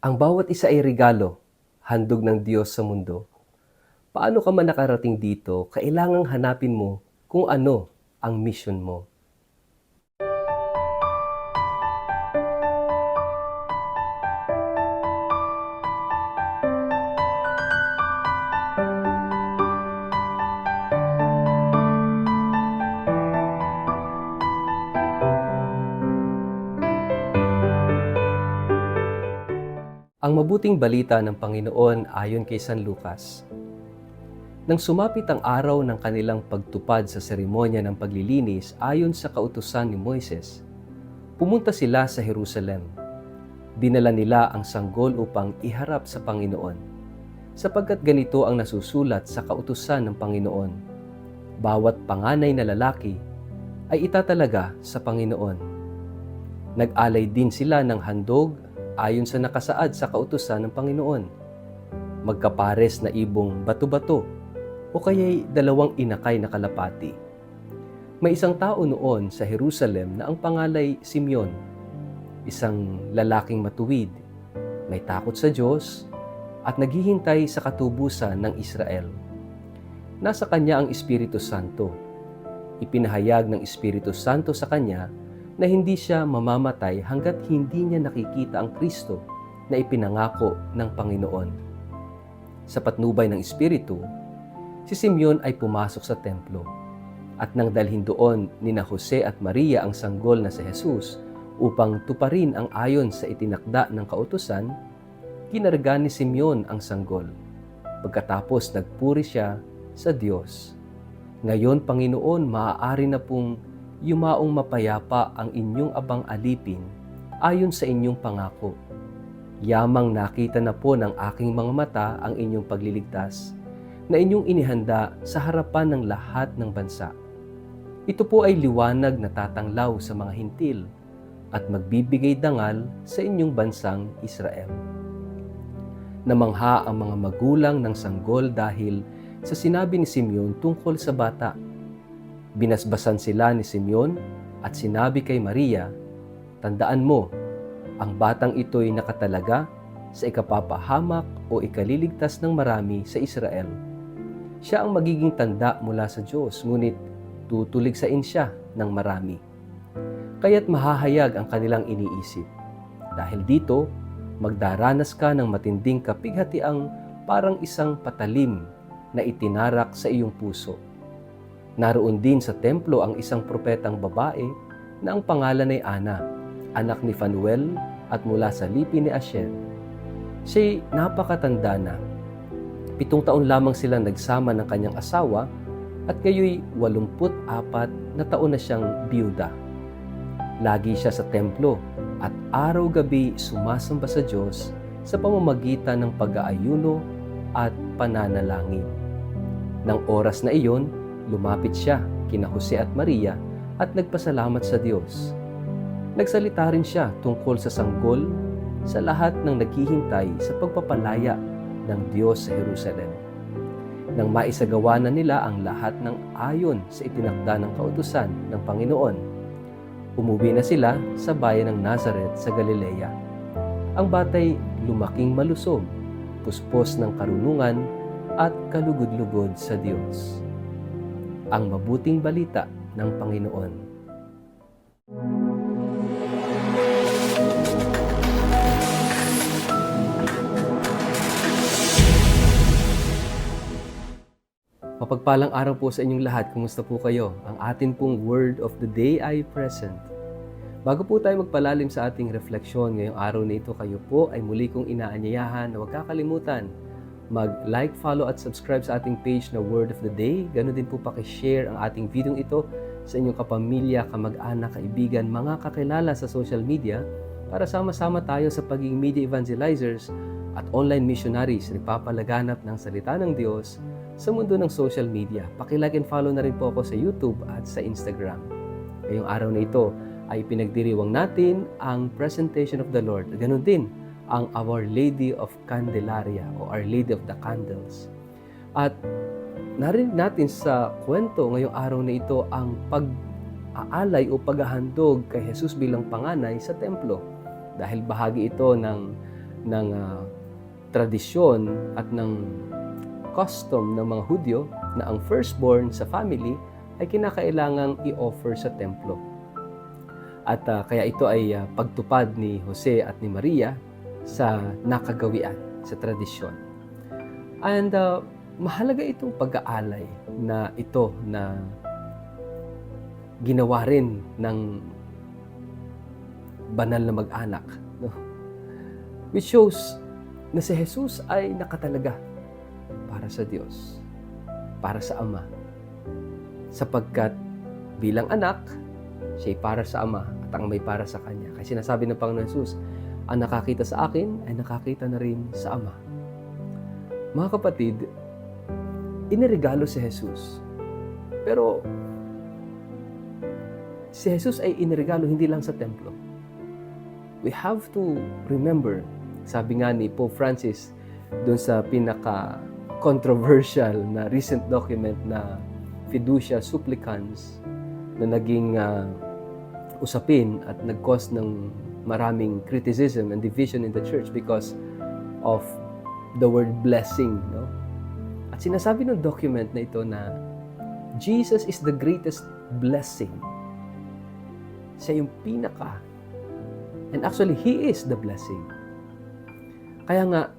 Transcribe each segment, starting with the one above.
Ang bawat isa ay regalo, handog ng Diyos sa mundo. Paano ka man nakarating dito, kailangang hanapin mo kung ano ang mission mo. Ang mabuting balita ng Panginoon ayon kay San Lucas. Nang sumapit ang araw ng kanilang pagtupad sa seremonya ng paglilinis ayon sa kautusan ni Moises, pumunta sila sa Jerusalem. Dinala nila ang sanggol upang iharap sa Panginoon, sapagkat ganito ang nasusulat sa kautusan ng Panginoon. Bawat panganay na lalaki ay itatalaga sa Panginoon. Nag-alay din sila ng handog ayon sa nakasaad sa kautusan ng Panginoon. Magkapares na ibong bato-bato o kaya'y dalawang inakay na kalapati. May isang tao noon sa Jerusalem na ang pangalay Simeon, isang lalaking matuwid, may takot sa Diyos at naghihintay sa katubusan ng Israel. Nasa kanya ang Espiritu Santo. Ipinahayag ng Espiritu Santo sa kanya na hindi siya mamamatay hanggat hindi niya nakikita ang Kristo na ipinangako ng Panginoon. Sa patnubay ng Espiritu, si Simeon ay pumasok sa templo at nang dalhin doon nina Jose at Maria ang sanggol na si Jesus upang tuparin ang ayon sa itinakda ng kautusan, kinarga ni Simeon ang sanggol. Pagkatapos nagpuri siya sa Diyos. Ngayon, Panginoon, maaari na pong yumaong mapayapa ang inyong abang alipin ayon sa inyong pangako. Yamang nakita na po ng aking mga mata ang inyong pagliligtas na inyong inihanda sa harapan ng lahat ng bansa. Ito po ay liwanag na tatanglaw sa mga hintil at magbibigay dangal sa inyong bansang Israel. Namangha ang mga magulang ng sanggol dahil sa sinabi ni Simeon tungkol sa bata. Binasbasan sila ni Simeon at sinabi kay Maria, "Tandaan mo, ang batang ito'y nakatalaga sa ikapapahamak o ikaliligtas ng marami sa Israel. Siya ang magiging tanda mula sa Diyos, ngunit tutuligsain siya ng marami. Kaya't mahahayag ang kanilang iniisip. Dahil dito, magdaranas ka ng matinding kapighatiang parang isang patalim na itinarak sa iyong puso." Naroon din sa templo ang isang propetang babae na ang pangalan ay Ana, anak ni Phanuel at mula sa lipi ni Asher. Siya'y napakatanda na. 7 taon lamang silang nagsama ng kanyang asawa at ngayoy 84 na taon na siyang biyuda. Lagi siya sa templo at araw-gabi sumasamba sa Diyos sa pamamagitan ng pag-aayuno at pananalangin. Nang oras na iyon, lumapit siya kina Jose at Maria at nagpasalamat sa Diyos. Nagsalita rin siya tungkol sa sanggol sa lahat ng naghihintay sa pagpapalaya ng Diyos sa Jerusalem. Nang maisagawa na nila ang lahat ng ayon sa itinakda ng kautusan ng Panginoon, umuwi na sila sa bayan ng Nazareth sa Galilea. Ang batay lumaking malusog, puspos ng karunungan at kalugod-lugod sa Diyos. Ang mabuting balita ng Panginoon. Mapagpalang araw po sa inyong lahat. Kumusta po kayo? Ang atin pong word of the day ay present. Bago po tayo magpalalim sa ating refleksyon ngayong araw na ito, kayo po ay muli kong inaanyayahan na huwag kakalimutan mag-like, follow at subscribe sa ating page na Word of the Day. Ganon din po pakishare ang ating video ito sa inyong kapamilya, kamag-anak, kaibigan, mga kakilala sa social media para sama-sama tayo sa pagiging media evangelizers at online missionaries na nagpapalaganap ng salita ng Diyos sa mundo ng social media. Paki-like and follow na rin po ako sa YouTube at sa Instagram. Ngayong araw na ito ay pinagdiriwang natin ang Presentation of the Lord. Ganon din ang Our Lady of Candelaria o Our Lady of the Candles. At narinig natin sa kwento ngayong araw na ito ang pag-aalay o paghahandog kay Jesus bilang panganay sa templo. Dahil bahagi ito ng ng tradisyon at ng custom ng mga Hudyo na ang firstborn sa family ay kinakailangang i-offer sa templo. At kaya ito ay pagtupad ni Jose at ni Maria sa nakagawian, sa tradisyon. And mahalaga itong pag-aalay na ito na ginawa rin ng banal na mag-anak, no? Which shows na si Jesus ay nakatalaga para sa Diyos, para sa Ama. Sapagkat bilang anak, siya'y para sa Ama at ang may para sa Kanya. Kasi sinasabi ng Panginoon Jesus, ang nakakita sa akin ay nakakita na rin sa Ama. Mga kapatid, iniregalo si Jesus. Pero si Jesus ay iniregalo hindi lang sa templo. We have to remember, sabi nga ni Pope Francis doon sa pinaka-controversial na recent document na Fiducia Supplicans na naging usapin at nag-cause ng maraming criticism and division in the church because of the word blessing, no? At sinasabi ng document na ito na Jesus is the greatest blessing. Siya yung pinaka. And actually, He is the blessing. Kaya nga,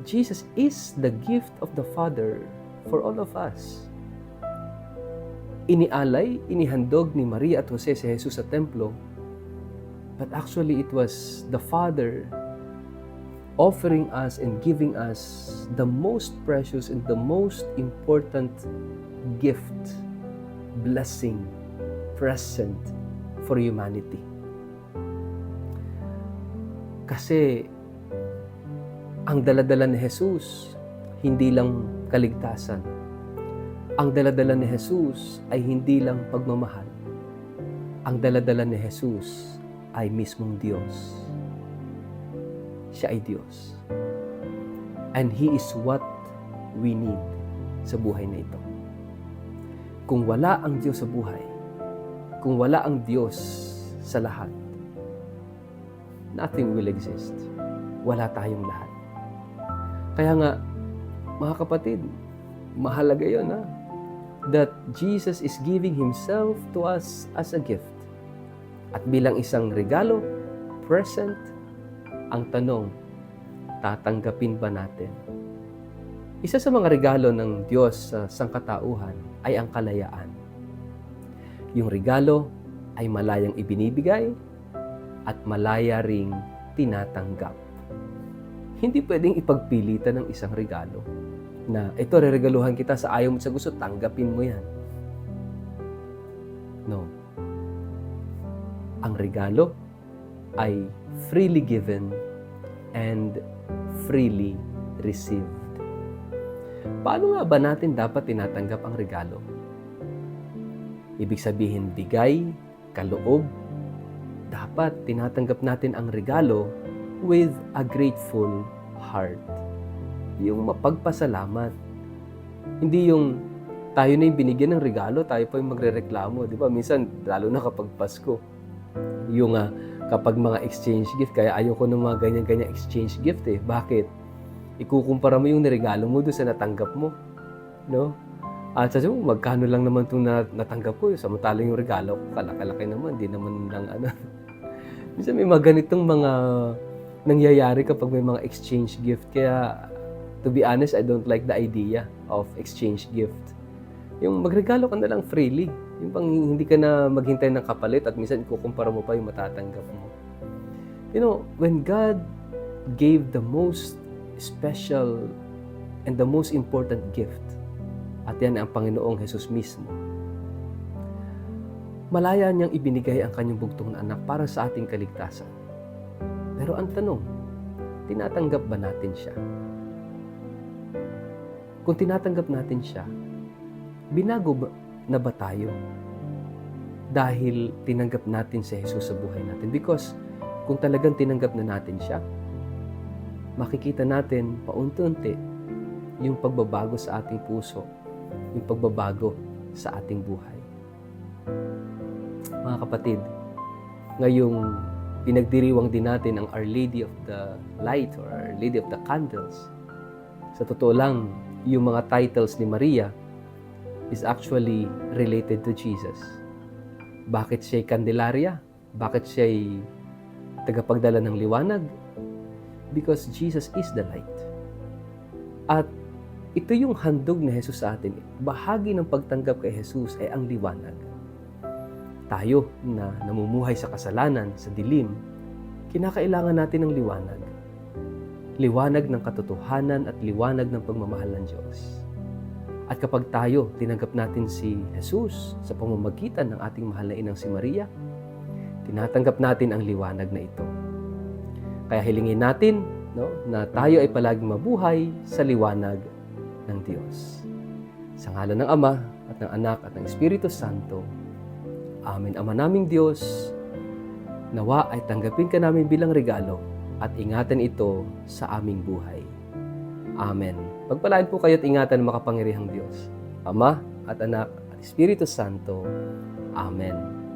Jesus is the gift of the Father for all of us. Inialay, inihandog ni Maria at Jose si Jesus sa templo, but actually it was the Father offering us and giving us the most precious and the most important gift, blessing, present for humanity. Kasi ang dala-dala ni Jesus, hindi lang kaligtasan. Ang dala-dala ni Jesus ay hindi lang pagmamahal. Ang dala-dala ni Jesus ay mismong Diyos. Siya ay Diyos. And He is what we need sa buhay na ito. Kung wala ang Diyos sa buhay, kung wala ang Diyos sa lahat, nothing will exist. Wala tayong lahat. Kaya nga, mga kapatid, mahalaga yun, that Jesus is giving Himself to us as a gift. At bilang isang regalo, present, ang tanong, tatanggapin ba natin? Isa sa mga regalo ng Diyos sa sangkatauhan ay ang kalayaan. Yung regalo ay malayang ibinibigay at malaya ring tinatanggap. Hindi pwedeng ipagpilitan ng isang regalo na ito, reregaluhan kita sa ayaw mo sa gusto, tanggapin mo yan. No. Ang regalo ay freely given and freely received. Paano nga ba natin dapat tinatanggap ang regalo? Ibig sabihin, bigay, kaloob. Dapat tinatanggap natin ang regalo with a grateful heart. Yung mapagpasalamat. Hindi yung tayo na yung binigyan ng regalo, tayo pa yung magrereklamo. Di ba? Minsan, lalo na kapag Pasko. Yung kapag mga exchange gift, kaya ayoko ng mga ganyan-ganyan exchange gift eh. Bakit? Ikukumpara mo yung niregalo mo doon sa natanggap mo. No? At sabi mo, magkano lang naman itong natanggap ko. Samantalang yung regalo ko, kalaki-laki naman. Di naman lang ano. Minsan may mga ganitong mga nangyayari kapag may mga exchange gift. Kaya, to be honest, I don't like the idea of exchange gift. Yung magregalo ka na lang freely. Yung pang hindi ka na maghintay ng kapalit at minsan ikukumpara mo pa yung matatanggap mo. You know, when God gave the most special and the most important gift, at yan ang Panginoong Jesus mismo, malaya niyang ibinigay ang kanyang bugtong na anak para sa ating kaligtasan. Pero ang tanong, tinatanggap ba natin siya? Kung tinatanggap natin siya, binago na ba tayo? Dahil tinanggap natin si Jesus sa buhay natin. Because kung talagang tinanggap na natin siya, makikita natin paunti-unti yung pagbabago sa ating puso, yung pagbabago sa ating buhay. Mga kapatid, ngayong pinagdiriwang din natin ang Our Lady of the Light or Our Lady of the Candles. Sa totoo lang, yung mga titles ni Maria is actually related to Jesus. Bakit siya'y Candelaria? Bakit siya'y tagapagdala ng liwanag? Because Jesus is the light. At ito yung handog ni Jesus sa atin. Bahagi ng pagtanggap kay Jesus ay ang liwanag. Tayo na namumuhay sa kasalanan, sa dilim, kinakailangan natin ng liwanag. Liwanag ng katotohanan at liwanag ng pagmamahal ng Diyos. At kapag tayo tinanggap natin si Jesus sa pamamagitan ng ating mahal na inang si Maria, tinatanggap natin ang liwanag na ito. Kaya hilingin natin na tayo ay palaging mabuhay sa liwanag ng Diyos. Sa ngalan ng Ama at ng Anak at ng Espiritu Santo. Amen. Ama naming Diyos, nawa ay tanggapin ka namin bilang regalo at ingatan ito sa aming buhay. Amen. Pagpalain po kayo at ingatan ng makapangyarihang Diyos, Ama at Anak at Espiritu Santo. Amen.